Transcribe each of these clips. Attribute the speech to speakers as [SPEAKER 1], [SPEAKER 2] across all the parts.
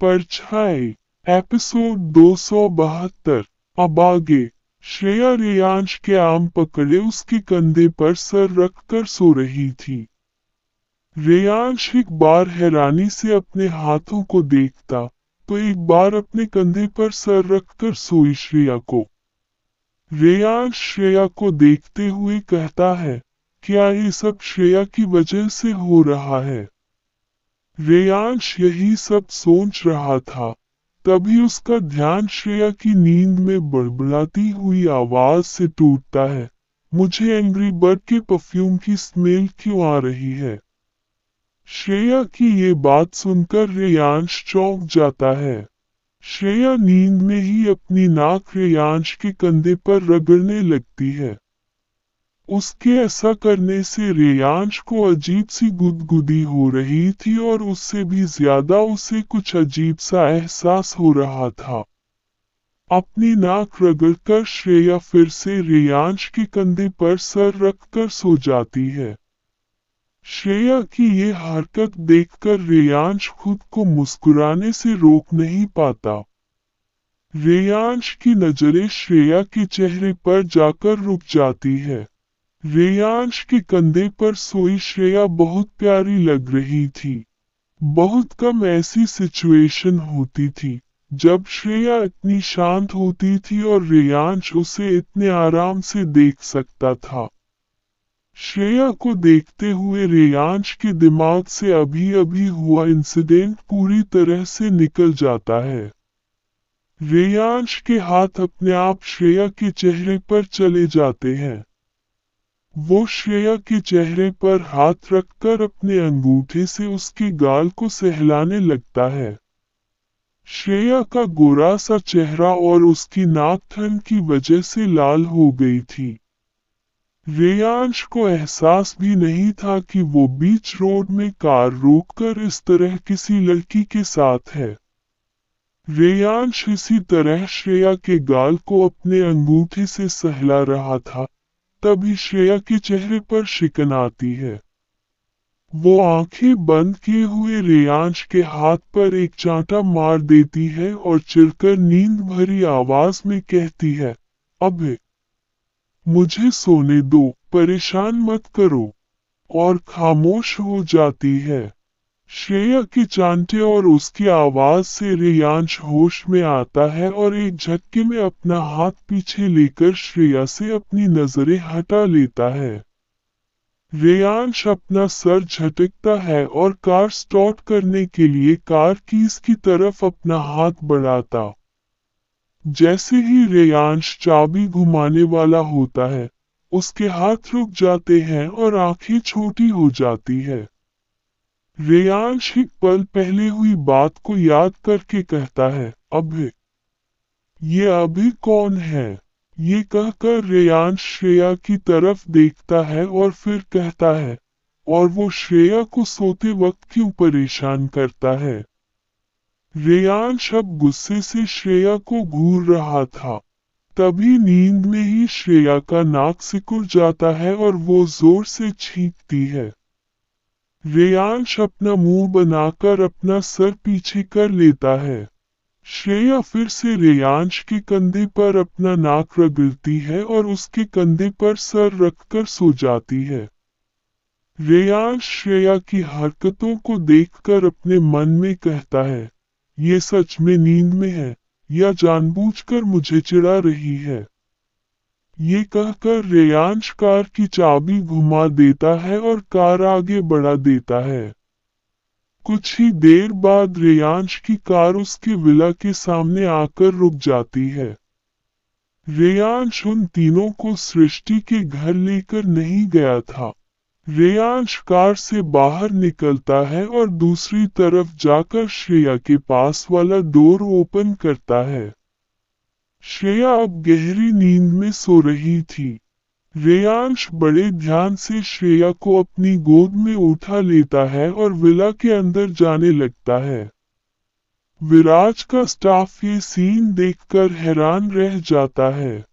[SPEAKER 1] परछाई एपिसोड 272। अब आगे। श्रेया रेयांश के आर्म पकड़े उसके कंधे पर सर रखकर सो रही थी। रेयांश एक बार हैरानी से अपने हाथों को देखता, तो एक बार अपने कंधे पर सर रखकर सोई श्रेया को। रेयांश श्रेया को देखते हुए कहता है, क्या ये सब श्रेया की वजह से हो रहा है? रेयांश यही सब सोच रहा था, तभी उसका ध्यान श्रेया की नींद में बड़बड़ाती हुई आवाज से टूटता है। मुझे एंग्री बर्ड के परफ्यूम की स्मेल क्यों आ रही है? श्रेया की ये बात सुनकर रेयांश चौंक जाता है। श्रेया नींद में ही अपनी नाक रेयांश के कंधे पर रगड़ने लगती है। उसके ऐसा करने से रेयांश को अजीब सी गुदगुदी हो रही थी और उससे भी ज्यादा उसे कुछ अजीब सा एहसास हो रहा था। अपनी नाक रगड़कर श्रेया फिर से रेयांश के कंधे पर सर रखकर सो जाती है। श्रेया की ये हरकत देखकर रेयांश खुद को मुस्कुराने से रोक नहीं पाता। रेयांश की नजरें श्रेया के चेहरे पर जाकर रुक जाती है। रेयांश के कंधे पर सोई श्रेया बहुत प्यारी लग रही थी। बहुत कम ऐसी सिचुएशन होती थी जब श्रेया इतनी शांत होती थी और रेयांश उसे इतने आराम से देख सकता था। श्रेया को देखते हुए रेयांश के दिमाग से अभी अभी हुआ इंसिडेंट पूरी तरह से निकल जाता है। रेयांश के हाथ अपने आप श्रेया के चेहरे पर चले जाते हैं। वो श्रेया के चेहरे पर हाथ रखकर अपने अंगूठे से उसके गाल को सहलाने लगता है। श्रेया का गोरा सा चेहरा और उसकी नाक ठंड की वजह से लाल हो गई थी। रेयांश को एहसास भी नहीं था कि वो बीच रोड में कार रोककर इस तरह किसी लड़की के साथ है। रेयांश इसी तरह श्रेया के गाल को अपने अंगूठे से सहला रहा था, तभी श्रेया के चेहरे पर शिकन आती है। वो आंखें बंद किए हुए रेयांश के हाथ पर एक चांटा मार देती है और चिढ़कर नींद भरी आवाज में कहती है, अबे मुझे सोने दो, परेशान मत करो, और खामोश हो जाती है। श्रेया के चांटे और उसकी आवाज से रेयांश होश में आता है और एक झटके में अपना हाथ पीछे लेकर श्रेया से अपनी नजरें हटा लेता है। रेयांश अपना सर झटकता है और कार स्टार्ट करने के लिए कार कीज की तरफ अपना हाथ बढ़ाता। जैसे ही रेयांश चाबी घुमाने वाला होता है, उसके हाथ रुक जाते हैं और आंखें छोटी हो जाती है। रेयांश एक पल पहले हुई बात को याद करके कहता है, अभे ये अभी कौन है? ये कहकर रेयांश श्रेया की तरफ देखता है और फिर कहता है, और वो श्रेया को सोते वक्त क्यों परेशान करता है? रेयांश अब गुस्से से श्रेया को घूर रहा था। तभी नींद में ही श्रेया का नाक सिकुड़ जाता है और वो जोर से छींकती है। रेयांश अपना मुंह बनाकर अपना सर पीछे कर लेता है। श्रेया फिर से रेयांश के कंधे पर अपना नाक रगड़ती है और उसके कंधे पर सर रखकर सो जाती है। रेयांश श्रेया की हरकतों को देखकर अपने मन में कहता है, ये सच में नींद में है या जानबूझकर मुझे चिढ़ा रही है? ये कहकर रेयांश कार की चाबी घुमा देता है और कार आगे बढ़ा देता है। कुछ ही देर बाद रेयांश की कार उसके विला के सामने आकर रुक जाती है। रेयांश उन तीनों को सृष्टि के घर लेकर नहीं गया था। रेयांश कार से बाहर निकलता है और दूसरी तरफ जाकर श्रेया के पास वाला डोर ओपन करता है। श्रेया अब गहरी नींद में सो रही थी। रेयांश बड़े ध्यान से श्रेया को अपनी गोद में उठा लेता है और विला के अंदर जाने लगता है। विराज का स्टाफ ये सीन देखकर हैरान रह जाता है।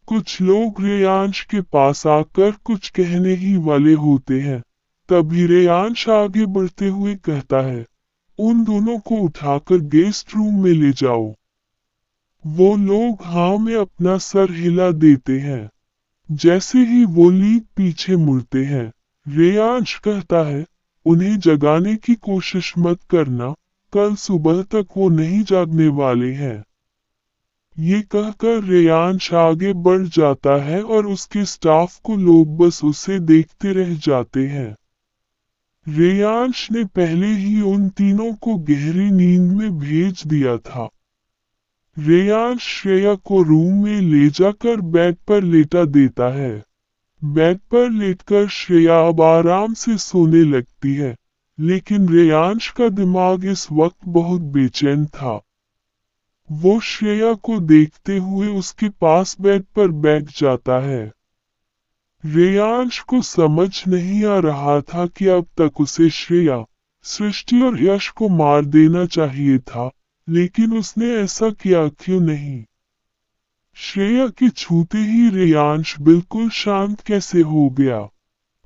[SPEAKER 1] कुछ लोग रेयांश के पास आकर कुछ कहने ही वाले होते हैं, तभी रेयांश आगे बढ़ते हुए कहता है, उन दोनों को उठाकर गेस्ट रूम में ले जाओ। वो लोग हाँ में अपना सर हिला देते हैं। जैसे ही वो लीग पीछे मुड़ते हैं, रेयांश कहता है, उन्हें जगाने की कोशिश मत करना, कल सुबह तक वो नहीं जागने वाले हैं। ये कहकर रेयांश आगे बढ़ जाता है और उसके स्टाफ को लोग बस उसे देखते रह जाते हैं। रेयांश ने पहले ही उन तीनों को गहरी नींद में भेज दिया था। रेयांश श्रेया को रूम में ले जाकर बेड पर लेटा देता है। बेड पर लेटकर श्रेया अब आराम से सोने लगती है, लेकिन रेयांश का दिमाग इस वक्त बहुत बेचैन था। वो श्रेया को देखते हुए उसके पास बेड पर बैठ जाता है। रेयांश को समझ नहीं आ रहा था कि अब तक उसे श्रेया, सृष्टि और यश को मार देना चाहिए था, लेकिन उसने ऐसा किया क्यों नहीं। श्रेया के छूते ही रेयांश बिल्कुल शांत कैसे हो गया।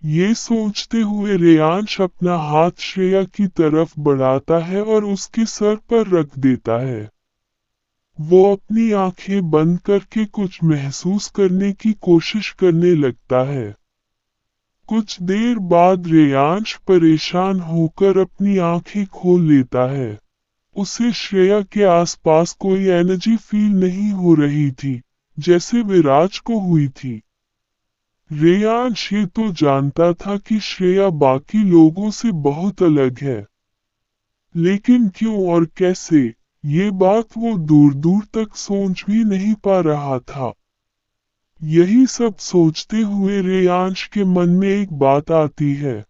[SPEAKER 1] ये सोचते हुए रेयांश अपना हाथ श्रेया की तरफ बढ़ाता है और उसके सर पर रख देता है। वो अपनी आंखें बंद करके कुछ महसूस करने की कोशिश करने लगता है। कुछ देर बाद रेयांश परेशान होकर अपनी आंखें खोल लेता है। उसे श्रेया के आसपास कोई एनर्जी फील नहीं हो रही थी, जैसे विराज को हुई थी। रेयांश ये तो जानता था कि श्रेया बाकी लोगों से बहुत अलग है, लेकिन क्यों और कैसे, ये बात वो दूर दूर तक सोच भी नहीं पा रहा था। यही सब सोचते हुए रेयांश के मन में एक बात आती है।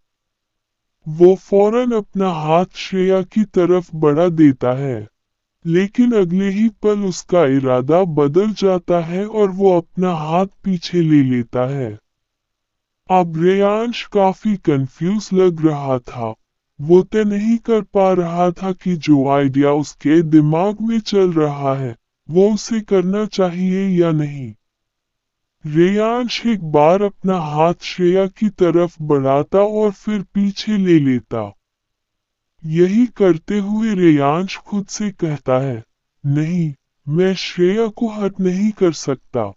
[SPEAKER 1] वो फौरन अपना हाथ श्रेया की तरफ बढ़ा देता है, लेकिन अगले ही पल उसका इरादा बदल जाता है और वो अपना हाथ पीछे ले लेता है। अब रेयांश काफी कंफ्यूज लग रहा था। वो तय नहीं कर पा रहा था कि जो आइडिया उसके दिमाग में चल रहा है, वो उसे करना चाहिए या नहीं। रेयांश एक बार अपना हाथ श्रेया की तरफ बढ़ाता और फिर पीछे ले लेता। यही करते हुए रेयांश खुद से कहता है, नहीं, मैं श्रेया को हर्ट नहीं कर सकता।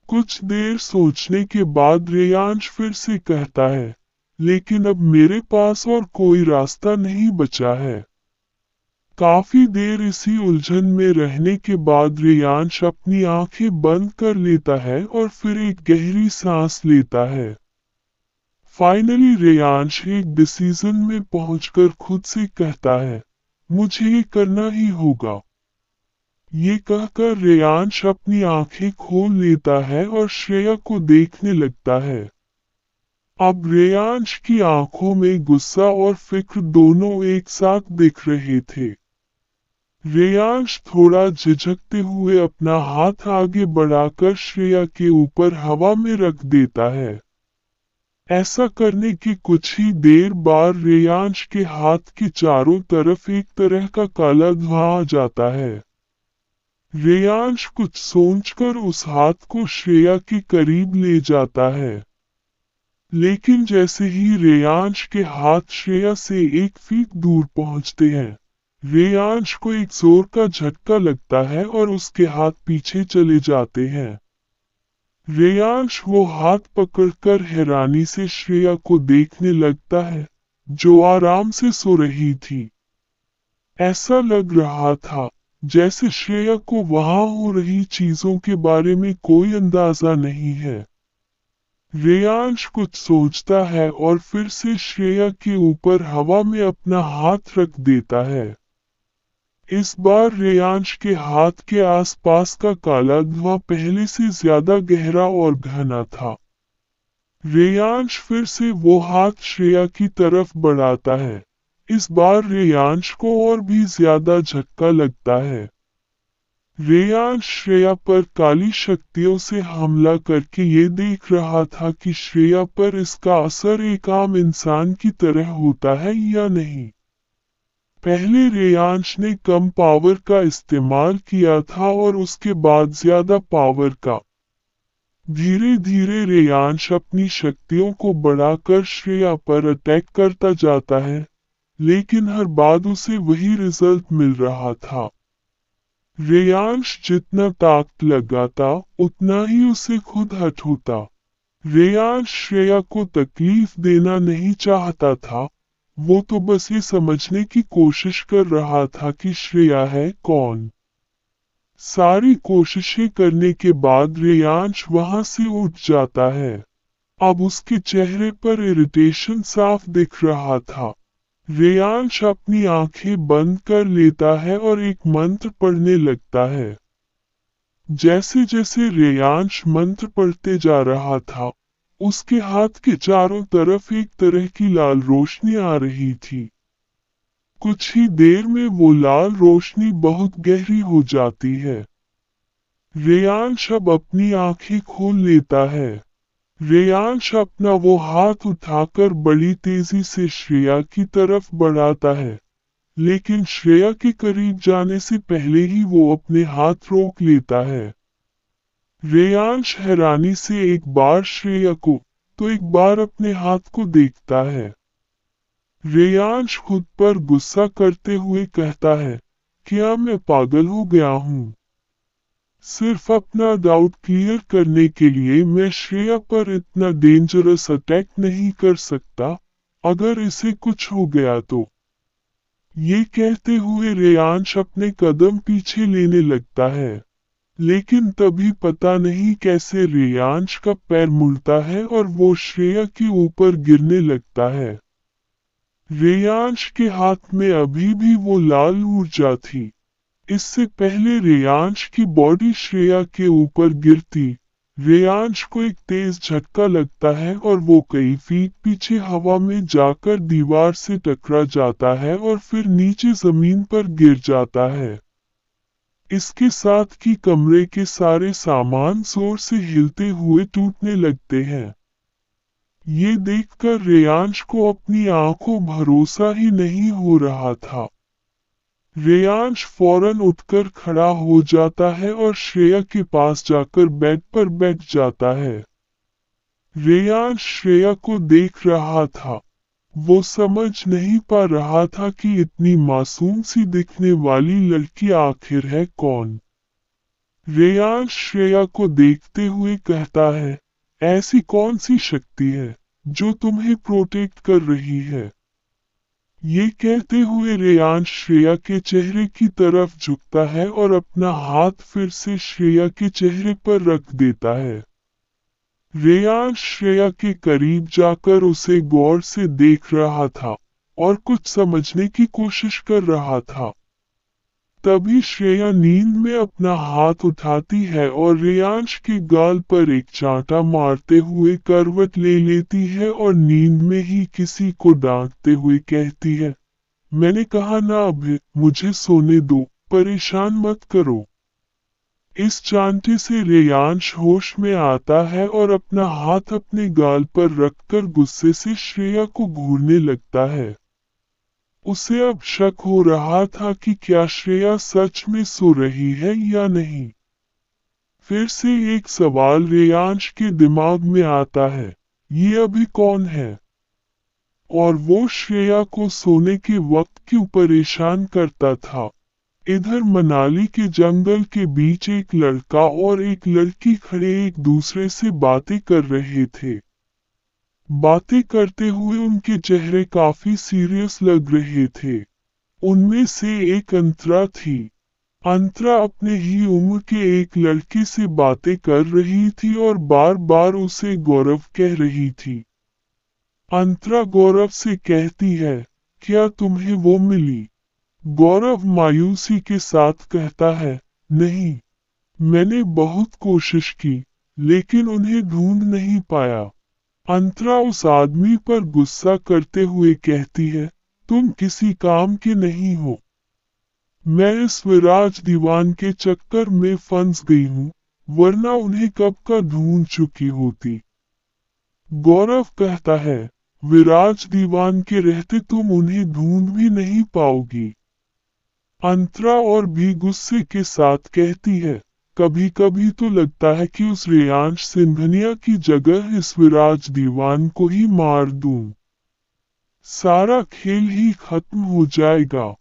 [SPEAKER 1] कुछ देर सोचने के बाद रेयांश फिर से कहता है, लेकिन अब मेरे पास और कोई रास्ता नहीं बचा है। काफी देर इसी उलझन में रहने के बाद रेयांश अपनी आंखें बंद कर लेता है और फिर एक गहरी सांस लेता है। फाइनली रेयांश एक डिसीजन में पहुंचकर खुद से कहता है, मुझे ये करना ही होगा। ये कहकर रेयांश अपनी आंखें खोल लेता है और श्रेया को देखने लगता है। अब रेयांश की आंखों में गुस्सा और फिक्र दोनों एक साथ दिख रहे थे। रेयांश थोड़ा झिझकते हुए अपना हाथ आगे बढ़ाकर श्रेया के ऊपर हवा में रख देता है। ऐसा करने के कुछ ही देर बाद रेयांश के हाथ के चारों तरफ एक तरह का काला धुआं आ जाता है। रेयांश कुछ सोचकर उस हाथ को श्रेया के करीब ले जाता है, लेकिन जैसे ही रेयांश के हाथ श्रेया से 1 फीट दूर पहुंचते हैं, रेयांश को एक जोर का झटका लगता है और उसके हाथ पीछे चले जाते हैं। रेयांश वो हाथ पकड़कर हैरानी से श्रेया को देखने लगता है, जो आराम से सो रही थी। ऐसा लग रहा था जैसे श्रेया को वहां हो रही चीजों के बारे में कोई अंदाजा नहीं है। रेयांश कुछ सोचता है और फिर से श्रेया के ऊपर हवा में अपना हाथ रख देता है। इस बार रेयांश के हाथ के आसपास का काला धुआं पहले से ज्यादा गहरा और घना था। रेयांश फिर से वो हाथ श्रेया की तरफ बढ़ाता है। इस बार रेयांश को और भी ज्यादा झटका लगता है। रेयांश श्रेया पर काली शक्तियों से हमला करके ये देख रहा था कि श्रेया पर इसका असर एक आम इंसान की तरह होता है या नहीं। पहले रेयांश ने कम पावर का इस्तेमाल किया था और उसके बाद ज्यादा पावर का। धीरे धीरे रेयांश अपनी शक्तियों को बढ़ाकर श्रेया पर अटैक करता जाता है, लेकिन हर बार उसे वही रिजल्ट मिल रहा था। रेयांश जितना ताकत लगाता, उतना ही उसे खुद हर्ट होता। रेयांश श्रेया को तकलीफ देना नहीं चाहता था, वो तो बस ये समझने की कोशिश कर रहा था कि श्रेया है कौन। सारी कोशिशें करने के बाद रेयांश वहां से उठ जाता है। अब उसके चेहरे पर इरिटेशन साफ दिख रहा था। रेयांश अपनी आंखें बंद कर लेता है और एक मंत्र पढ़ने लगता है। जैसे जैसे रेयांश मंत्र पढ़ते जा रहा था, उसके हाथ के चारों तरफ एक तरह की लाल रोशनी आ रही थी। कुछ ही देर में वो लाल रोशनी बहुत गहरी हो जाती है। रेयांश अब अपनी आंखें खोल लेता है। रेयांश अपना वो हाथ उठाकर बड़ी तेजी से श्रेया की तरफ बढ़ाता है, लेकिन श्रेया के करीब जाने से पहले ही वो अपने हाथ रोक लेता है। रेयांश हैरानी से एक बार श्रेया को, तो एक बार अपने हाथ को देखता है। रेयांश खुद पर गुस्सा करते हुए कहता है, क्या मैं पागल हो गया हूँ? सिर्फ अपना डाउट क्लियर करने के लिए मैं श्रेया पर इतना डेंजरस अटैक नहीं कर सकता, अगर इसे कुछ हो गया तो। ये कहते हुए रेयांश अपने कदम पीछे लेने लगता है, लेकिन तभी पता नहीं कैसे रेयांश का पैर मुड़ता है और वो श्रेया के ऊपर गिरने लगता है। रेयांश के हाथ में अभी भी वो लाल ऊर्जा थी। इससे पहले रेयांश की बॉडी श्रेया के ऊपर गिरती, रेयांश को एक तेज झटका लगता है और वो कई फीट पीछे हवा में जाकर दीवार से टकरा जाता है और फिर नीचे जमीन पर गिर जाता है। इसके साथ ही कमरे के सारे सामान जोर से हिलते हुए टूटने लगते हैं। ये देखकर रेयांश को अपनी आंखों भरोसा ही नहीं हो रहा था। रेयांश फौरन उठकर खड़ा हो जाता है और श्रेया के पास जाकर बेड पर बैठ जाता है। रेयांश श्रेया को देख रहा था। वो समझ नहीं पा रहा था कि इतनी मासूम सी दिखने वाली लड़की आखिर है कौन। रेयांश श्रेया को देखते हुए कहता है, ऐसी कौन सी शक्ति है जो तुम्हें प्रोटेक्ट कर रही है? ये कहते हुए रेयांश श्रेया के चेहरे की तरफ झुकता है और अपना हाथ फिर से श्रेया के चेहरे पर रख देता है। रेयांश श्रेया के करीब जाकर उसे गौर से देख रहा था और कुछ समझने की कोशिश कर रहा था। तभी श्रेया नींद में अपना हाथ उठाती है और रेयांश के गाल पर एक चांटा मारते हुए करवट ले लेती है और नींद में ही किसी को डांटते हुए कहती है, मैंने कहा ना अभी मुझे सोने दो, परेशान मत करो। इस चांटे से रेयांश होश में आता है और अपना हाथ अपने गाल पर रखकर गुस्से से श्रेया को घूरने लगता है। उसे अब शक हो रहा था कि क्या श्रेया सच में सो रही है या नहीं। फिर से एक सवाल रेयांश के दिमाग में आता है, ये अभी कौन है? और वो श्रेया को सोने के वक्त क्यों परेशान करता था? इधर मनाली के जंगल के बीच एक लड़का और एक लड़की खड़े एक दूसरे से बातें कर रहे थे। बातें करते हुए उनके चेहरे काफी सीरियस लग रहे थे। उनमें से एक अंतरा थी। अंतरा अपने ही उम्र के एक लड़के से बातें कर रही थी और बार बार उसे गौरव कह रही थी। अंतरा गौरव से कहती है, क्या तुम्हें वो मिली? गौरव मायूसी के साथ कहता है, नहीं, मैंने बहुत कोशिश की, लेकिन उन्हें ढूंढ नहीं पाया। अंतरा उस आदमी पर गुस्सा करते हुए कहती है, तुम किसी काम के नहीं हो। मैं इस विराज दीवान के चक्कर में फंस गई हूँ, वरना उन्हें कब का ढूंढ चुकी होती। गौरव कहता है, विराज दीवान के रहते तुम उन्हें ढूंढ भी नहीं पाओगी। अंतरा और भी गुस्से के साथ कहती है, कभी कभी तो लगता है कि उस रेयांश सिंघनिया की जगह इस विराज दीवान को ही मार दूं। सारा खेल ही खत्म हो जाएगा।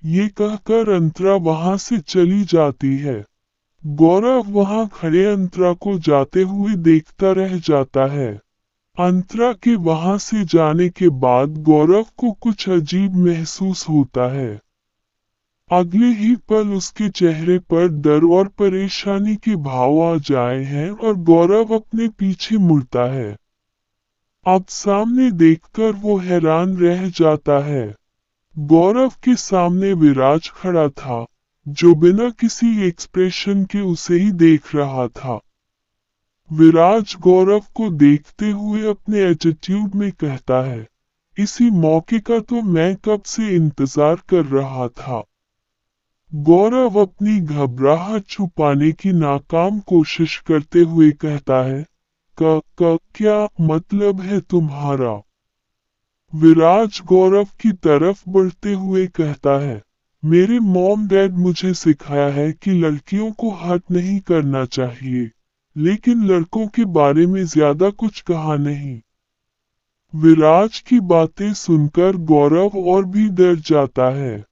[SPEAKER 1] ये कहकर अंतरा वहां से चली जाती है। गौरव वहां खड़े अंतरा को जाते हुए देखता रह जाता है। अंतरा के वहां से जाने के बाद गौरव को कुछ अजीब महसूस होता है। अगले ही पल उसके चेहरे पर डर और परेशानी के भाव आ जाए हैं और गौरव अपने पीछे मुड़ता है। अब सामने देखकर वो हैरान रह जाता है। गौरव के सामने विराज खड़ा था, जो बिना किसी एक्सप्रेशन के उसे ही देख रहा था। विराज गौरव को देखते हुए अपने एटीट्यूड में कहता है, इसी मौके का तो मैं कब से इंतजार कर रहा था। गौरव अपनी घबराहट छुपाने की नाकाम कोशिश करते हुए कहता है, क्या मतलब है तुम्हारा? विराज गौरव की तरफ बढ़ते हुए कहता है, मेरे मॉम डैड मुझे सिखाया है कि लड़कियों को हर्ट नहीं करना चाहिए, लेकिन लड़कों के बारे में ज्यादा कुछ कहा नहीं। विराज की बातें सुनकर गौरव और भी डर जाता है।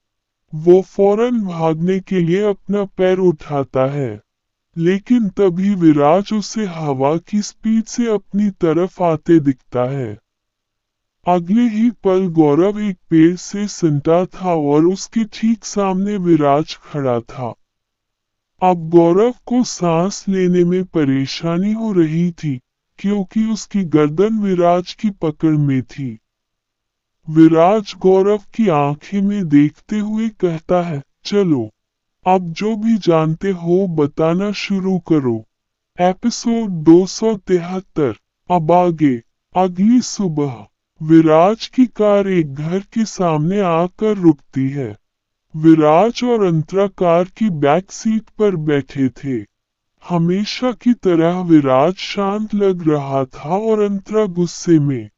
[SPEAKER 1] वो फौरन भागने के लिए अपना पैर उठाता है, लेकिन तभी विराज उसे हवा की स्पीड से अपनी तरफ आते दिखता है। अगले ही पल गौरव एक पेड़ से सिमटा था और उसके ठीक सामने विराज खड़ा था। अब गौरव को सांस लेने में परेशानी हो रही थी, क्योंकि उसकी गर्दन विराज की पकड़ में थी। विराज गौरव की आंखें में देखते हुए कहता है, चलो, अब जो भी जानते हो बताना शुरू करो। एपिसोड 273। अब आगे। अगली सुबह विराज की कार एक घर के सामने आकर रुकती है। विराज और अंतरा कार की बैक सीट पर बैठे थे। हमेशा की तरह विराज शांत लग रहा था और अंतरा गुस्से में।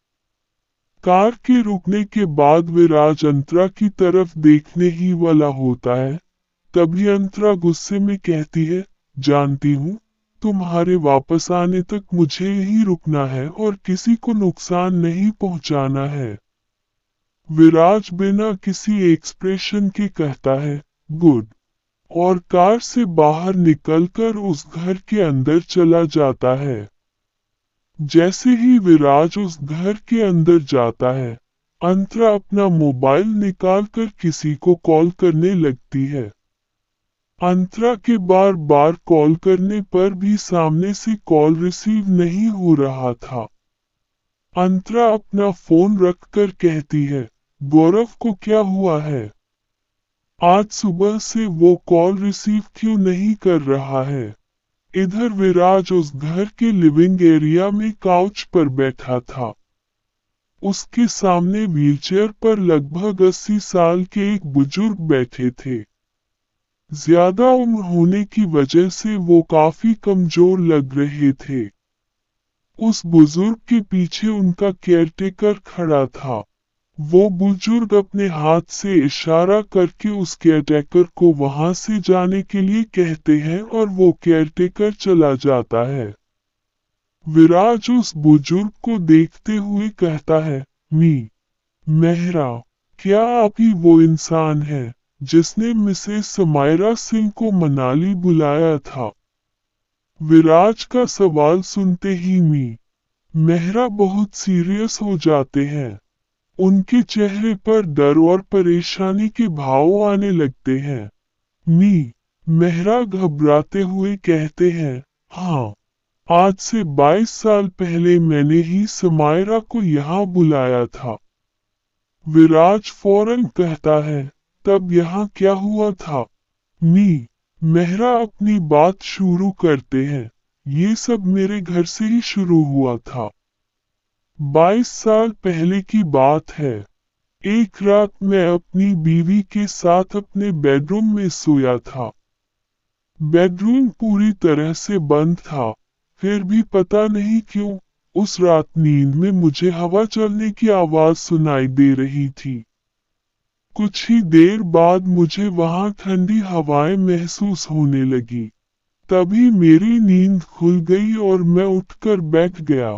[SPEAKER 1] कार के रुकने के बाद विराज अंतरा की तरफ देखने ही वाला होता है, तभी अंतरा गुस्से में कहती है, जानती हूँ, तुम्हारे वापस आने तक मुझे यहीं रुकना है और किसी को नुकसान नहीं पहुंचाना है। विराज बिना किसी एक्सप्रेशन के कहता है, गुड, और कार से बाहर निकलकर उस घर के अंदर चला जाता है। जैसे ही विराज उस घर के अंदर जाता है, अंतरा अपना मोबाइल निकालकर किसी को कॉल करने लगती है। अंतरा के बार बार कॉल करने पर भी सामने से कॉल रिसीव नहीं हो रहा था। अंतरा अपना फोन रखकर कहती है, गौरव को क्या हुआ है? आज सुबह से वो कॉल रिसीव क्यों नहीं कर रहा है? इधर विराज उस घर के लिविंग एरिया में काउच पर बैठा था। उसके सामने व्हीलचेयर पर लगभग 80 साल के एक बुजुर्ग बैठे थे। ज्यादा उम्र होने की वजह से वो काफी कमजोर लग रहे थे। उस बुजुर्ग के पीछे उनका केयरटेकर खड़ा था। वो बुजुर्ग अपने हाथ से इशारा करके उस केयरटेकर को वहां से जाने के लिए कहते हैं और वो केयरटेकर चला जाता है। विराज उस बुजुर्ग को देखते हुए कहता है, मेहरा, क्या आप ही वो इंसान है जिसने मिसेस समायरा सिंह को मनाली बुलाया था? विराज का सवाल सुनते ही मेहरा बहुत सीरियस हो जाते हैं। उनके चेहरे पर डर और परेशानी के भाव आने लगते हैं। मेहरा घबराते हुए कहते हैं, हाँ, आज से 22 साल पहले मैंने ही समायरा को यहाँ बुलाया था। विराज फौरन कहता है, तब यहाँ क्या हुआ था? मेहरा अपनी बात शुरू करते हैं, ये सब मेरे घर से ही शुरू हुआ था। 22 साल पहले की बात है। एक रात मैं अपनी बीवी के साथ अपने बेडरूम में सोया था। बेडरूम पूरी तरह से बंद था, फिर भी पता नहीं क्यों उस रात नींद में मुझे हवा चलने की आवाज सुनाई दे रही थी। कुछ ही देर बाद मुझे वहां ठंडी हवाएं महसूस होने लगी। तभी मेरी नींद खुल गई और मैं उठकर बैठ गया।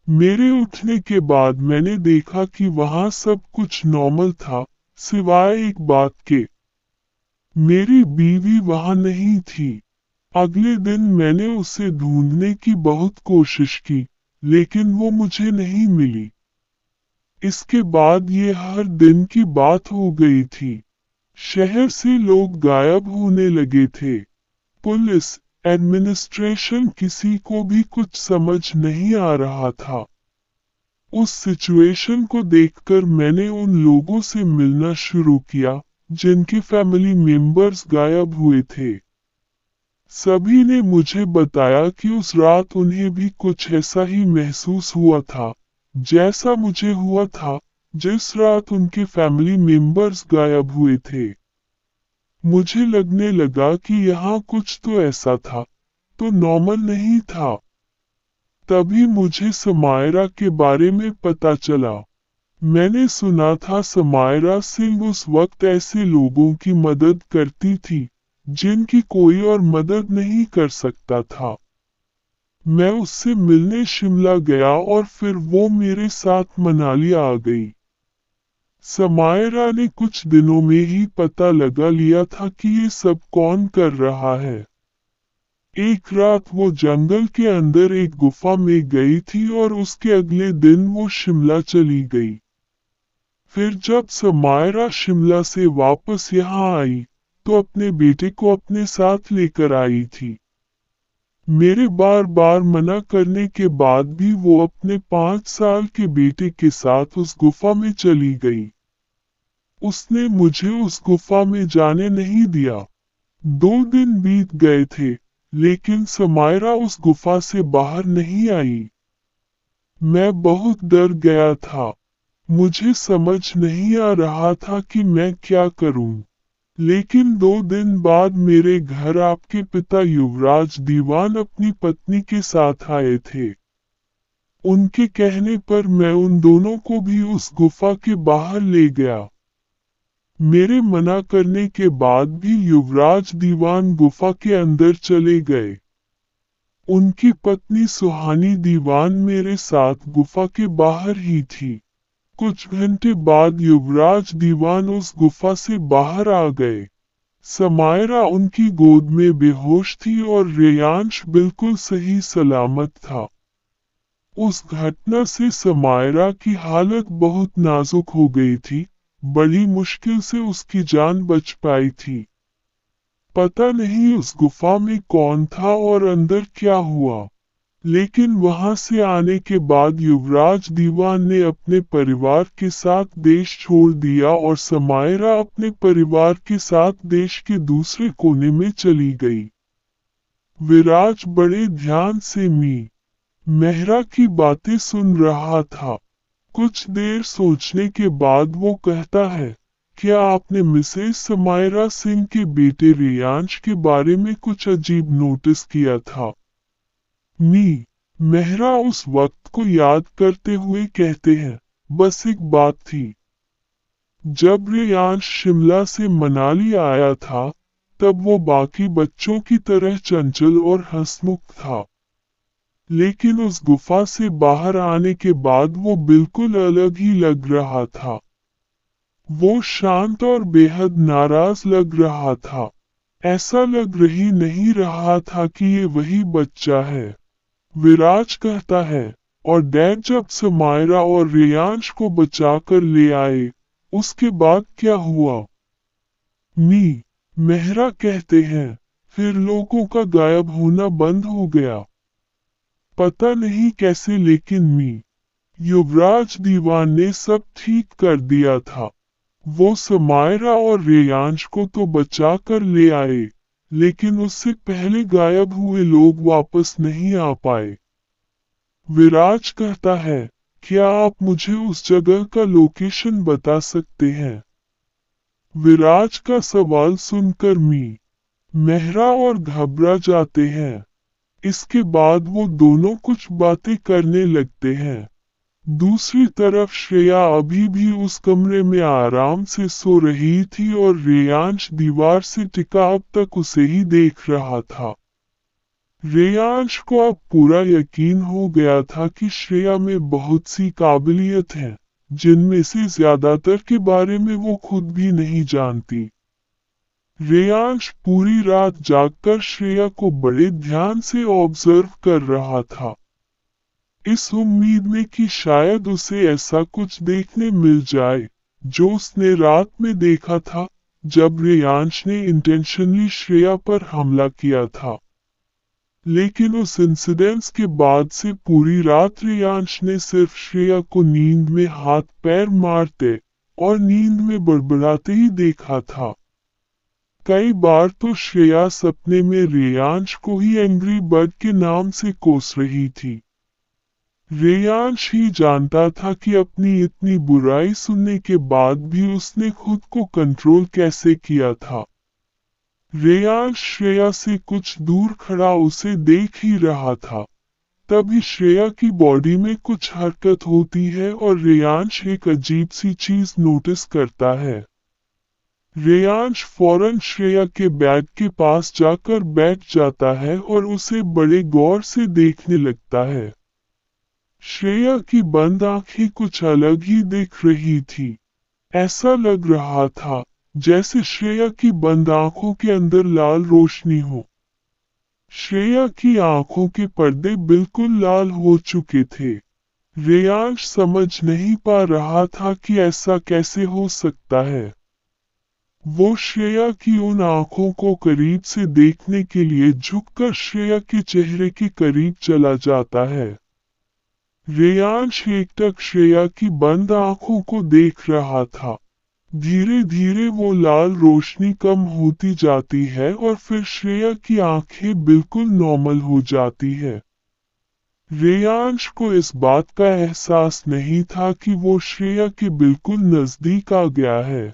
[SPEAKER 1] मेरे उठने के बाद मैंने देखा कि वहां सब कुछ नॉर्मल था, सिवाय एक बात के। मेरी बीवी वहां नहीं थी। अगले दिन मैंने उसे ढूंढने की बहुत कोशिश की, लेकिन वो मुझे नहीं मिली। इसके बाद ये हर दिन की बात हो गई थी। शहर से लोग गायब होने लगे थे। पुलिस, एडमिनिस्ट्रेशन, किसी को भी कुछ समझ नहीं आ रहा था। उस सिचुएशन को देखकर मैंने उन लोगों से मिलना शुरू किया, जिनके फैमिली मेंबर्स गायब हुए थे। सभी ने मुझे बताया कि उस रात उन्हें भी कुछ ऐसा ही महसूस हुआ था, जैसा मुझे हुआ था, जिस रात उनके फैमिली मेंबर्स गायब हुए थे। मुझे लगने लगा कि यहाँ कुछ तो ऐसा था, तो नॉर्मल नहीं था। तभी मुझे समायरा के बारे में पता चला। मैंने सुना था समायरा सिंह उस वक्त ऐसे लोगों की मदद करती थी, जिनकी कोई और मदद नहीं कर सकता था। मैं उससे मिलने शिमला गया और फिर वो मेरे साथ मनाली आ गई। समायरा ने कुछ दिनों में ही पता लगा लिया था कि ये सब कौन कर रहा है। एक रात वो जंगल के अंदर एक गुफा में गई थी और उसके अगले दिन वो शिमला चली गई। फिर जब समायरा शिमला से वापस यहाँ आई, तो अपने बेटे को अपने साथ लेकर आई थी। मेरे बार बार मना करने के बाद भी वो अपने 5 साल के बेटे के साथ उस गुफा में चली गई। उसने मुझे उस गुफा में जाने नहीं दिया। 2 दिन बीत गए थे, लेकिन समायरा उस गुफा से बाहर नहीं आई। मैं बहुत डर गया था। मुझे समझ नहीं आ रहा था कि मैं क्या करूं। लेकिन 2 दिन बाद मेरे घर आपके पिता युवराज दीवान अपनी पत्नी के साथ आए थे। उनके कहने पर मैं उन दोनों को भी उस गुफा के बाहर ले गया। मेरे मना करने के बाद भी युवराज दीवान गुफा के अंदर चले गए। उनकी पत्नी सुहानी दीवान मेरे साथ गुफा के बाहर ही थी। कुछ घंटे बाद युवराज दीवान उस गुफा से बाहर आ गए। समायरा उनकी गोद में बेहोश थी और रेयांश बिल्कुल सही सलामत था। उस घटना से समायरा की हालत बहुत नाजुक हो गई थी। बड़ी मुश्किल से उसकी जान बच पाई थी। पता नहीं उस गुफा में कौन था और अंदर क्या हुआ, लेकिन वहां से आने के बाद युवराज दीवान ने अपने परिवार के साथ देश छोड़ दिया और समायरा अपने परिवार के साथ देश के दूसरे कोने में चली गई। विराज बड़े ध्यान से मेहरा की बातें सुन रहा था। कुछ देर सोचने के बाद वो कहता है, क्या आपने मिसेस समायरा सिंह के बेटे रेयांश के बारे में कुछ अजीब नोटिस किया था? मेहरा उस वक्त को याद करते हुए कहते हैं, बस एक बात थी। जब रेयांश शिमला से मनाली आया था, तब वो बाकी बच्चों की तरह चंचल और हंसमुख था। लेकिन उस गुफा से बाहर आने के बाद वो बिल्कुल अलग ही लग रहा था। वो शांत और बेहद नाराज लग रहा था। ऐसा लग रही नहीं रहा था कि ये वही बच्चा है। विराज कहता है, और डैड जब समायरा और रेयांश को बचाकर ले आए, उसके बाद क्या हुआ? मेहरा कहते हैं, फिर लोगों का गायब होना बंद हो गया। पता नहीं कैसे, लेकिन युवराज दीवान ने सब ठीक कर दिया था। वो समायरा और रेयांश को तो बचा कर ले आए, लेकिन उससे पहले गायब हुए लोग वापस नहीं आ पाए। विराज कहता है, क्या आप मुझे उस जगह का लोकेशन बता सकते हैं? विराज का सवाल सुनकर मेहरा और घबरा जाते हैं। इसके बाद वो दोनों कुछ बातें करने लगते हैं। दूसरी तरफ श्रेया अभी भी उस कमरे में आराम से सो रही थी और रेयांश दीवार से टिका अब तक उसे ही देख रहा था। रेयांश को अब पूरा यकीन हो गया था कि श्रेया में बहुत सी काबिलियत है, जिनमें से ज्यादातर के बारे में वो खुद भी नहीं जानती। रेयांश पूरी रात जागकर श्रेया को बड़े ध्यान से ऑब्जर्व कर रहा था, इस उम्मीद में कि शायद उसे ऐसा कुछ देखने मिल जाए जो उसने रात में देखा था जब रेयांश ने इंटेंशनली श्रेया पर हमला किया था। लेकिन उस इंसिडेंस के बाद से पूरी रात रेयांश ने सिर्फ श्रेया को नींद में हाथ पैर मारते और नींद में बड़बड़ाते ही देखा था। कई बार तो श्रेया सपने में रेयांश को ही एंग्री बर्ड के नाम से कोस रही थी। रेयांश ही जानता था कि अपनी इतनी बुराई सुनने के बाद भी उसने खुद को कंट्रोल कैसे किया था। रेयांश श्रेया से कुछ दूर खड़ा उसे देख ही रहा था। तभी श्रेया की बॉडी में कुछ हरकत होती है और रेयांश एक अजीब सी चीज नोटिस करता है। रेयांश फौरन श्रेया के बेड के पास जाकर बैठ जाता है और उसे बड़े गौर से देखने लगता है। श्रेया की बंद आंखें कुछ अलग ही दिख रही थी। ऐसा लग रहा था जैसे श्रेया की बंद आंखों के अंदर लाल रोशनी हो। श्रेया की आंखों के पर्दे बिल्कुल लाल हो चुके थे। रेयांश समझ नहीं पा रहा था कि ऐसा कैसे हो सकता है। वो श्रेया की उन आंखों को करीब से देखने के लिए झुककर श्रेया के चेहरे के करीब चला जाता है। रेयांश एकटक श्रेया की बंद आंखों को देख रहा था। धीरे धीरे वो लाल रोशनी कम होती जाती है और फिर श्रेया की आंखें बिल्कुल नॉर्मल हो जाती है। रेयांश को इस बात का एहसास नहीं था कि वो श्रेया के बिल्कुल नजदीक आ गया है।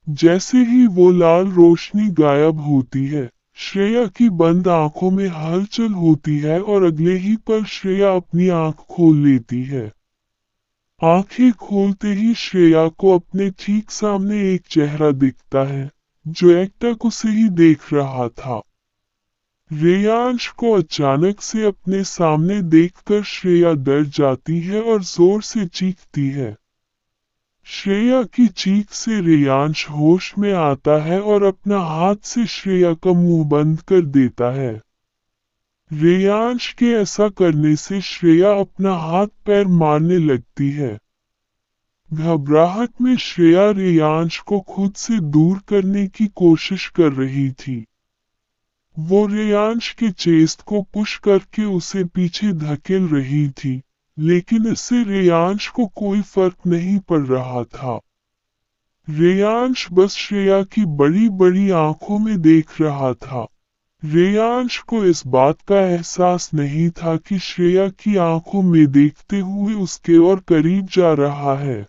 [SPEAKER 1] जैसे ही वो लाल रोशनी गायब होती है, श्रेया की बंद आंखों में हलचल होती है और अगले ही पल श्रेया अपनी आंख खोल लेती है। आंखें खोलते ही श्रेया को अपने ठीक सामने एक चेहरा दिखता है जो एकटक उसे ही देख रहा था। रेयांश को अचानक से अपने सामने देखकर श्रेया डर जाती है और जोर से चीखती है। श्रेया की चीख से रेयांश होश में आता है और अपना हाथ से श्रेया का मुंह बंद कर देता है। रेयांश के ऐसा करने से श्रेया अपना हाथ पैर मारने लगती है। घबराहट में श्रेया रेयांश को खुद से दूर करने की कोशिश कर रही थी। वो रेयांश के चेस्ट को पुश करके उसे पीछे धकेल रही थी, लेकिन इससे रेयांश को कोई फर्क नहीं पड़ रहा था। रेयांश बस श्रेया की बड़ी बड़ी आंखों में देख रहा था। रेयांश को इस बात का एहसास नहीं था कि श्रेया की आंखों में देखते हुए उसके और करीब जा रहा है।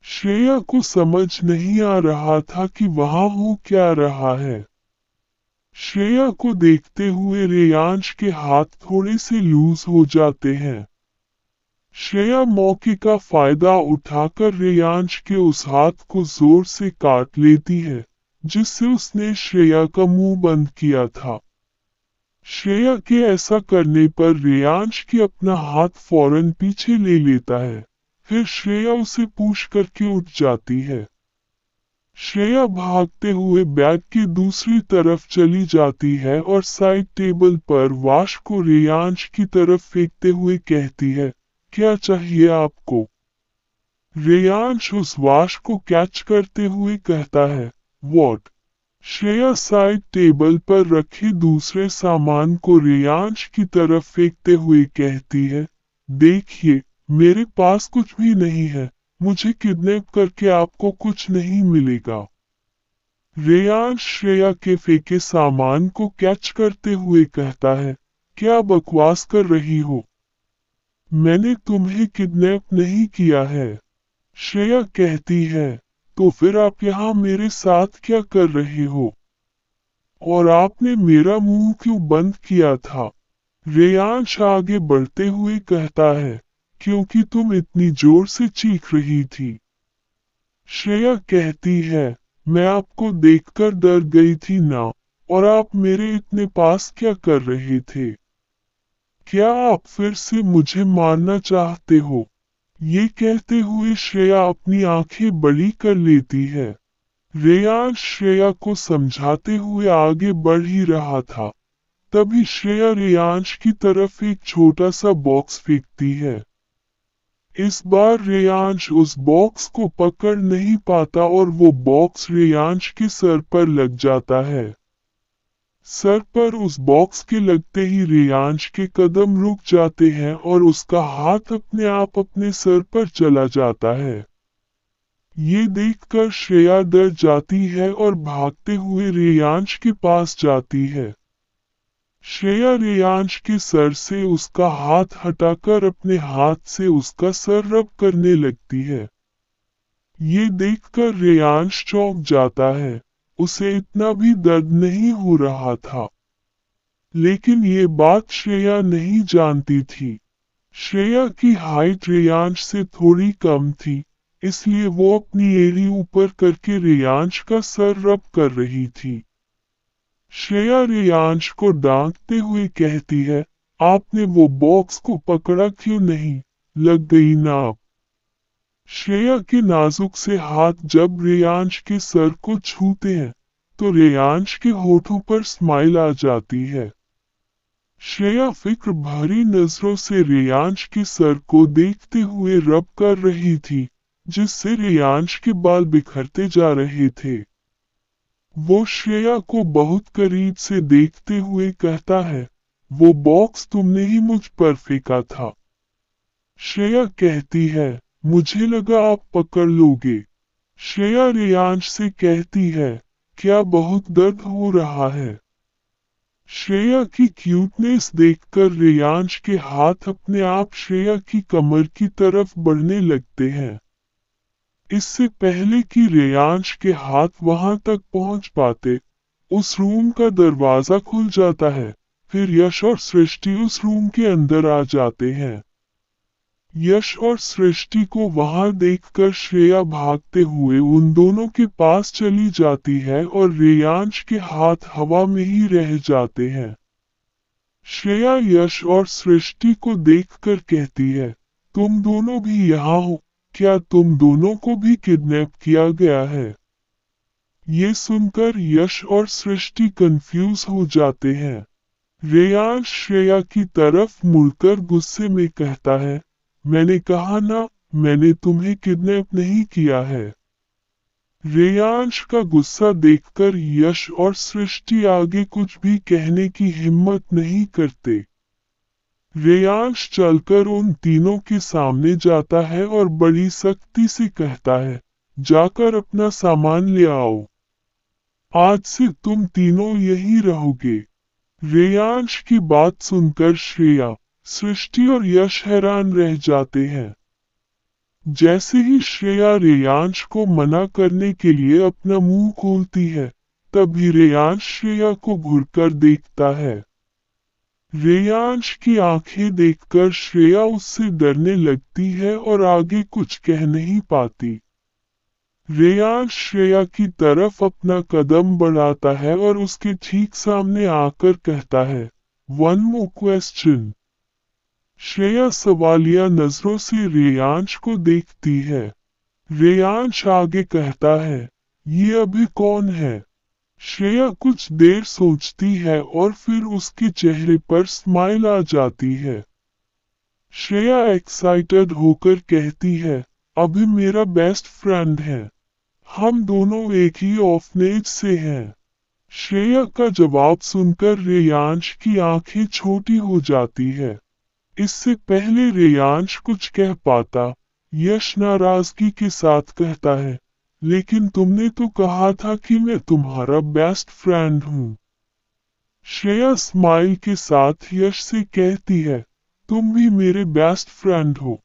[SPEAKER 1] श्रेया को समझ नहीं आ रहा था कि वहां हो क्या रहा है। श्रेया को देखते हुए रेयांश के हाथ थोड़े से लूज हो जाते हैं। श्रेया मौके का फायदा उठाकर रेयांश के उस हाथ को जोर से काट लेती है, जिससे उसने श्रेया का मुंह बंद किया था। श्रेया के ऐसा करने पर रेयांश की अपना हाथ फौरन पीछे ले लेता है। फिर श्रेया उसे पुश करके उठ जाती है। श्रेया भागते हुए बैग की दूसरी तरफ चली जाती है और साइड टेबल पर वाश को रेयांश की तरफ फेंकते हुए कहती है, क्या चाहिए आपको? रेयांश उस वाश को कैच करते हुए कहता है, व्हाट? श्रेया साइड टेबल पर रखे दूसरे सामान को रेयांश की तरफ फेंकते हुए कहती है, देखिए, मेरे पास कुछ भी नहीं है, मुझे किडनैप करके आपको कुछ नहीं मिलेगा। रेयांश श्रेया के फेंके सामान को कैच करते हुए कहता है, क्या बकवास कर रही हो? मैंने तुम्हें किडनैप नहीं किया है। श्रेया कहती है, तो फिर आप यहाँ मेरे साथ क्या कर रहे हो? और आपने मेरा मुंह क्यों बंद किया था? रेयांश आगे बढ़ते हुए कहता है, क्योंकि तुम इतनी जोर से चीख रही थी। श्रेया कहती है, मैं आपको देखकर डर गई थी ना, और आप मेरे इतने पास क्या कर रहे थे? क्या आप फिर से मुझे मारना चाहते हो? ये कहते हुए श्रेया अपनी आंखें बड़ी कर लेती है। रेयांश श्रेया को समझाते हुए आगे बढ़ ही रहा था। तभी श्रेया रेयांश की तरफ एक छोटा सा बॉक्स फेंकती है। इस बार रेयांश उस बॉक्स को पकड़ नहीं पाता और वो बॉक्स रेयांश के सर पर लग जाता है। सर पर उस बॉक्स के लगते ही रेयांश के कदम रुक जाते हैं और उसका हाथ अपने आप अपने सर पर चला जाता है। ये देखकर श्रेया डर जाती है और भागते हुए रेयांश के पास जाती है। श्रेया रेयांश के सर से उसका हाथ हटाकर अपने हाथ से उसका सर रब करने लगती है। ये देखकर रेयांश चौंक जाता है। उसे इतना भी दर्द नहीं हो रहा था। लेकिन ये बात श्रेया नहीं जानती थी। श्रेया की हाइट रेयांश से थोड़ी कम थी, इसलिए वो अपनी एड़ी ऊपर करके रेयांश का सर रब कर रही थी। श्रेया रेयांश को डांटते हुए कहती है, आपने वो बॉक्स को पकड़ा क्यों नहीं? लग गई ना आप। श्रेया के नाजुक से हाथ जब रेयांश के सर को छूते हैं, तो रेयांश के होठों पर स्माइल आ जाती है। श्रेया फिक्र भरी नजरों से रेयांश के सर को देखते हुए रब कर रही थी, जिससे रेयांश के बाल बिखरते जा रहे थे। वो श्रेया को बहुत करीब से देखते हुए कहता है, वो बॉक्स तुमने ही मुझ पर फेंका था। श्रेया कहती है, मुझे लगा आप पकड़ लोगे। श्रेया रेयांश से कहती है, क्या बहुत दर्द हो रहा है? श्रेया की क्यूटनेस देखकर रेयांश के हाथ अपने आप श्रेया की कमर की तरफ बढ़ने लगते हैं। इससे पहले कि रेयांश के हाथ वहां तक पहुंच पाते, उस रूम का दरवाजा खुल जाता है। फिर यश और सृष्टि उस रूम के अंदर आ जाते हैं। यश और सृष्टि को वहां देखकर श्रेया भागते हुए उन दोनों के पास चली जाती है और रेयांश के हाथ हवा में ही रह जाते हैं। श्रेया यश और सृष्टि को देखकर कहती है, तुम दोनों भी यहाँ हो? क्या तुम दोनों को भी किडनैप किया गया है? ये सुनकर यश और सृष्टि कंफ्यूज हो जाते हैं। रेयांश श्रेया की तरफ मुड़कर गुस्से में कहता है, मैंने कहा ना, मैंने तुम्हें किडनैप नहीं किया है। रेयांश का गुस्सा देखकर यश और सृष्टि आगे कुछ भी कहने की हिम्मत नहीं करते। रेयांश चलकर उन तीनों के सामने जाता है और बड़ी सख्ती से कहता है, जाकर अपना सामान ले आओ। आज से तुम तीनों यहीं रहोगे। रेयांश की बात सुनकर श्रेया, सृष्टि और यश हैरान रह जाते हैं। जैसे ही श्रेया रेयांश को मना करने के लिए अपना मुंह खोलती है, तभी रेयांश श्रेया को घूरकर देखता है। रेयांश की आंखें देखकर श्रेया उससे डरने लगती है और आगे कुछ कह नहीं पाती। रेयांश श्रेया की तरफ अपना कदम बढ़ाता है और उसके ठीक सामने आकर कहता है, वन मोर क्वेश्चन। श्रेया सवालिया नजरों से रेयांश को देखती है। रेयांश आगे कहता है, ये अभी कौन है? श्रेया कुछ देर सोचती है और फिर उसके चेहरे पर स्माइल आ जाती है। श्रेया एक्साइटेड होकर कहती है, अभी मेरा बेस्ट फ्रेंड है। हम दोनों एक ही ऑर्फनेज से हैं। श्रेया का जवाब सुनकर रेयांश की आंखें छोटी हो जाती है। इससे पहले रेयांश कुछ कह पाता, यश नाराजगी के साथ कहता है, लेकिन तुमने तो कहा था कि मैं तुम्हारा बेस्ट फ्रेंड हूँ। श्रेया स्माइल के साथ यश से कहती है, तुम भी मेरे बेस्ट फ्रेंड हो।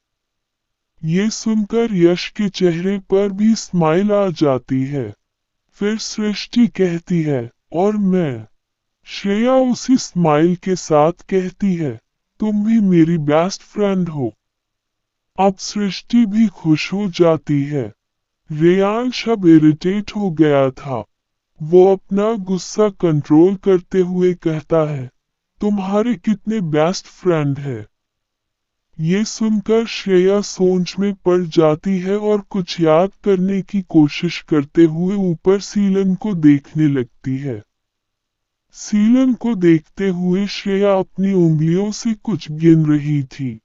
[SPEAKER 1] ये सुनकर यश के चेहरे पर भी स्माइल आ जाती है। फिर सृष्टि कहती है, और मैं। श्रेया उसी स्माइल के साथ कहती है, तुम भी मेरी बेस्ट फ्रेंड हो। अब सृष्टि भी खुश हो जाती है। रेयांश अब इरिटेट हो गया था। वो अपना गुस्सा कंट्रोल करते हुए कहता है, तुम्हारे कितने बेस्ट फ्रेंड है। ये सुनकर श्रेया सोच में पड़ जाती है और कुछ याद करने की कोशिश करते हुए ऊपर सीलन को देखने लगती है। सीलन को देखते हुए श्रेया अपनी उंगलियों से कुछ गिन रही थी।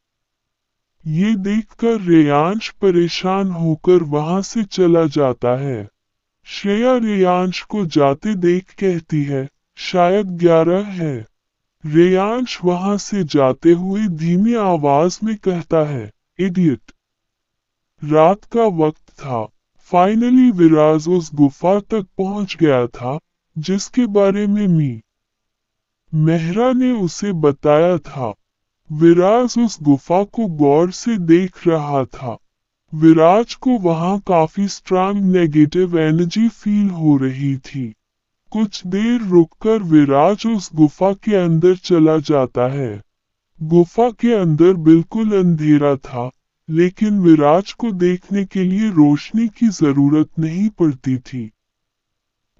[SPEAKER 1] ये देखकर रेयांश परेशान होकर वहां से चला जाता है। श्रेया रेयांश को जाते देख कहती है, शायद 11 है। रेयांश वहां से जाते हुए धीमी आवाज में कहता है, इडियट। रात का वक्त था। फाइनली विराज उस गुफा तक पहुंच गया था जिसके बारे में मेहरा ने उसे बताया था। विराज उस गुफा को गौर से देख रहा था। विराज को वहां काफी स्ट्रांग नेगेटिव एनर्जी फील हो रही थी। कुछ देर रुककर विराज उस गुफा के अंदर चला जाता है। गुफा के अंदर बिल्कुल अंधेरा था, लेकिन विराज को देखने के लिए रोशनी की जरूरत नहीं पड़ती थी।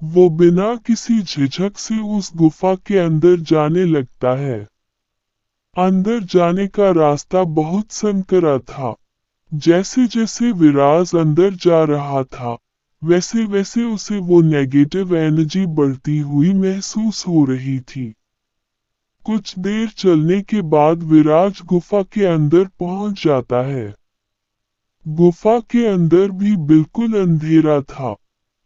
[SPEAKER 1] वो बिना किसी झिझक से उस गुफा के अंदर जाने लगता है। अंदर जाने का रास्ता बहुत संकरा था। जैसे जैसे विराज अंदर जा रहा था, वैसे वैसे उसे वो नेगेटिव एनर्जी बढ़ती हुई महसूस हो रही थी। कुछ देर चलने के बाद विराज गुफा के अंदर पहुंच जाता है। गुफा के अंदर भी बिल्कुल अंधेरा था।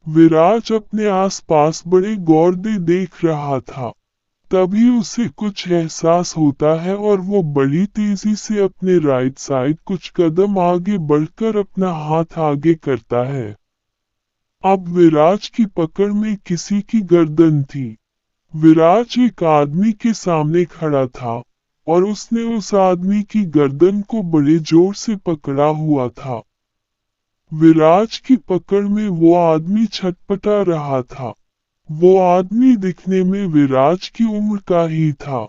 [SPEAKER 1] विराज अपने आसपास बड़े गौर से देख रहा था। तभी उसे कुछ एहसास होता है और वो बड़ी तेजी से अपने राइट साइड कुछ कदम आगे बढ़कर अपना हाथ आगे करता है। अब विराज की पकड़ में किसी की गर्दन थी। विराज एक आदमी के सामने खड़ा था और उसने उस आदमी की गर्दन को बड़े जोर से पकड़ा हुआ था। विराज की पकड़ में वो आदमी छटपटा रहा था। वो आदमी दिखने में विराज की उम्र का ही था।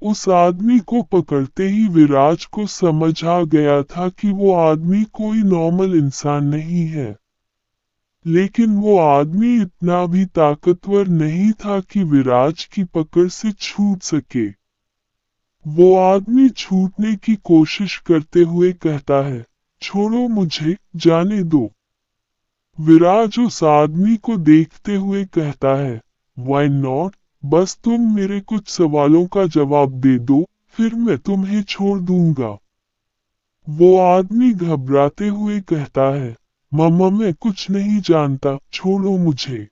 [SPEAKER 1] उस आदमी को पकड़ते ही विराज को समझ आ गया था कि वो आदमी कोई नॉर्मल इंसान नहीं है। लेकिन वो आदमी इतना भी ताकतवर नहीं था कि विराज की पकड़ से छूट सके। वो आदमी छूटने की कोशिश करते हुए कहता है, छोड़ो मुझे, जाने दो। विराज उस आदमी को देखते हुए कहता है, वाई नॉट, बस तुम मेरे कुछ सवालों का जवाब दे दो, फिर मैं तुम्हें छोड़ दूंगा। वो आदमी घबराते हुए कहता है, मम्मा मैं कुछ नहीं जानता, छोड़ो मुझे।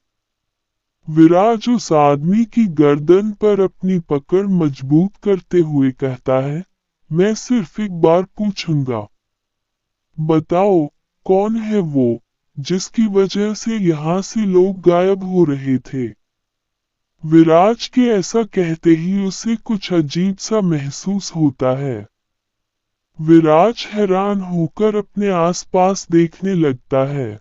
[SPEAKER 1] विराज उस आदमी की गर्दन पर अपनी पकड़ मजबूत करते हुए कहता है, मैं सिर्फ एक बार पूछूंगा। बताओ, कौन है वो जिसकी वजह से यहाँ से लोग गायब हो रहे थे। विराज के ऐसा कहते ही उसे कुछ अजीब सा महसूस होता है। विराज हैरान होकर अपने आसपास देखने लगता है।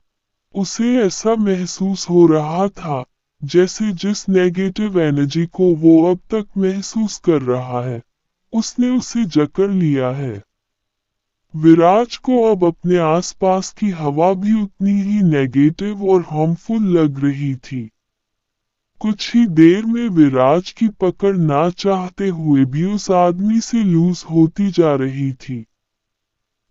[SPEAKER 1] उसे ऐसा महसूस हो रहा था जैसे जिस नेगेटिव एनर्जी को वो अब तक महसूस कर रहा है, उसने उसे जकड़ लिया है। विराज को अब अपने आसपास की हवा भी उतनी ही नेगेटिव और हार्मफुल लग रही थी। कुछ ही देर में विराज की पकड़ ना चाहते हुए भी उस आदमी से लूज होती जा रही थी।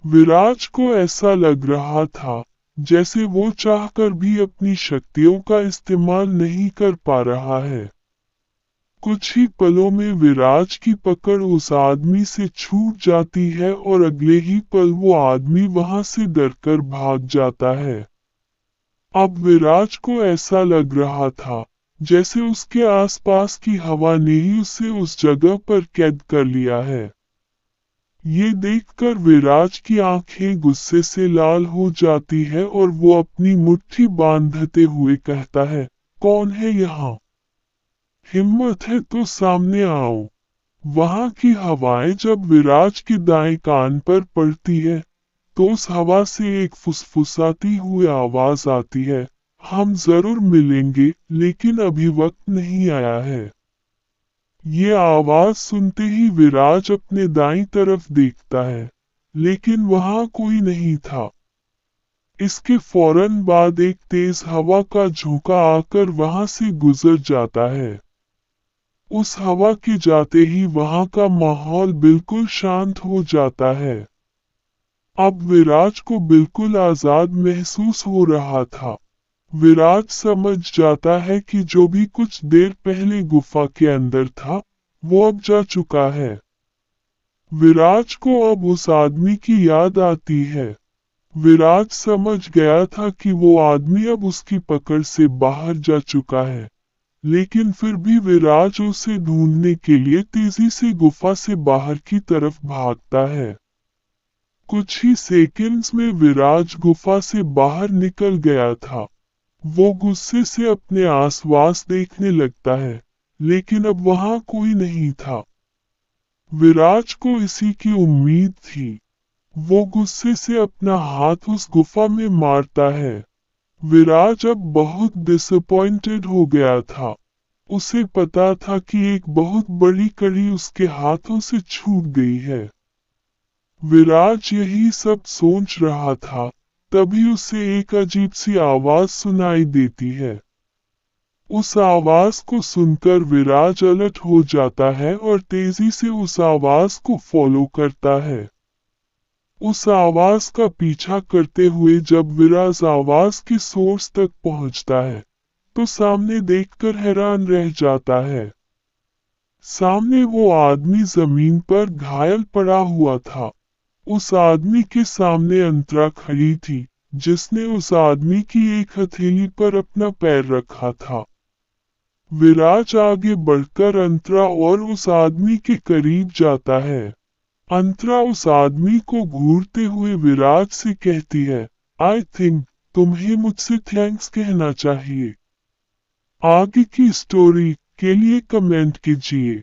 [SPEAKER 1] विराज को ऐसा लग रहा था जैसे वो चाहकर भी अपनी शक्तियों का इस्तेमाल नहीं कर पा रहा है। कुछ ही पलों में विराज की पकड़ उस आदमी से छूट जाती है और अगले ही पल वो आदमी वहां से डरकर भाग जाता है। अब विराज को ऐसा लग रहा था जैसे उसके आसपास की हवा ने ही उसे उस जगह पर कैद कर लिया है। ये देखकर विराज की आंखें गुस्से से लाल हो जाती है और वो अपनी मुट्ठी बांधते हुए कहता है, कौन है यहाँ? हिम्मत है तो सामने आओ। वहां की हवाएं जब विराज के दाएं कान पर पड़ती है, तो उस हवा से एक फुसफुसाती हुई आवाज आती है, हम जरूर मिलेंगे, लेकिन अभी वक्त नहीं आया है। ये आवाज सुनते ही विराज अपने दाईं तरफ देखता है, लेकिन वहां कोई नहीं था। इसके फौरन बाद एक तेज हवा का झोंका आकर वहां से गुजर जाता है। उस हवा के जाते ही वहां का माहौल बिल्कुल शांत हो जाता है। अब विराज को बिल्कुल आजाद महसूस हो रहा था। विराज समझ जाता है कि जो भी कुछ देर पहले गुफा के अंदर था, वो अब जा चुका है। विराज को अब उस आदमी की याद आती है। विराज समझ गया था कि वो आदमी अब उसकी पकड़ से बाहर जा चुका है, लेकिन फिर भी विराज उसे ढूंढने के लिए तेजी से गुफा से बाहर की तरफ भागता है। कुछ ही सेकंड्स में विराज गुफा से बाहर निकल गया था। वो गुस्से से अपने आसपास देखने लगता है, लेकिन अब वहां कोई नहीं था। विराज को इसी की उम्मीद थी। वो गुस्से से अपना हाथ उस गुफा में मारता है। विराज अब बहुत डिसअपॉइंटेड हो गया था। उसे पता था कि एक बहुत बड़ी कड़ी उसके हाथों से छूट गई है। विराज यही सब सोच रहा था, तभी उसे एक अजीब सी आवाज सुनाई देती है। उस आवाज को सुनकर विराज अलर्ट हो जाता है और तेजी से उस आवाज को फॉलो करता है। उस आवाज का पीछा करते हुए जब विराज आवाज की सोर्स तक पहुंचता है, तो सामने देखकर हैरान रह जाता है। सामने वो आदमी जमीन पर घायल पड़ा हुआ था। उस आदमी के सामने अंतरा खड़ी थी, जिसने उस आदमी की एक हथेली पर अपना पैर रखा था। विराज आगे बढ़कर अंतरा और उस आदमी के करीब जाता है। अंतरा उस आदमी को घूरते हुए विराज से कहती है, आई थिंक तुम्हें मुझसे थैंक्स कहना चाहिए। आगे की स्टोरी के लिए कमेंट कीजिए।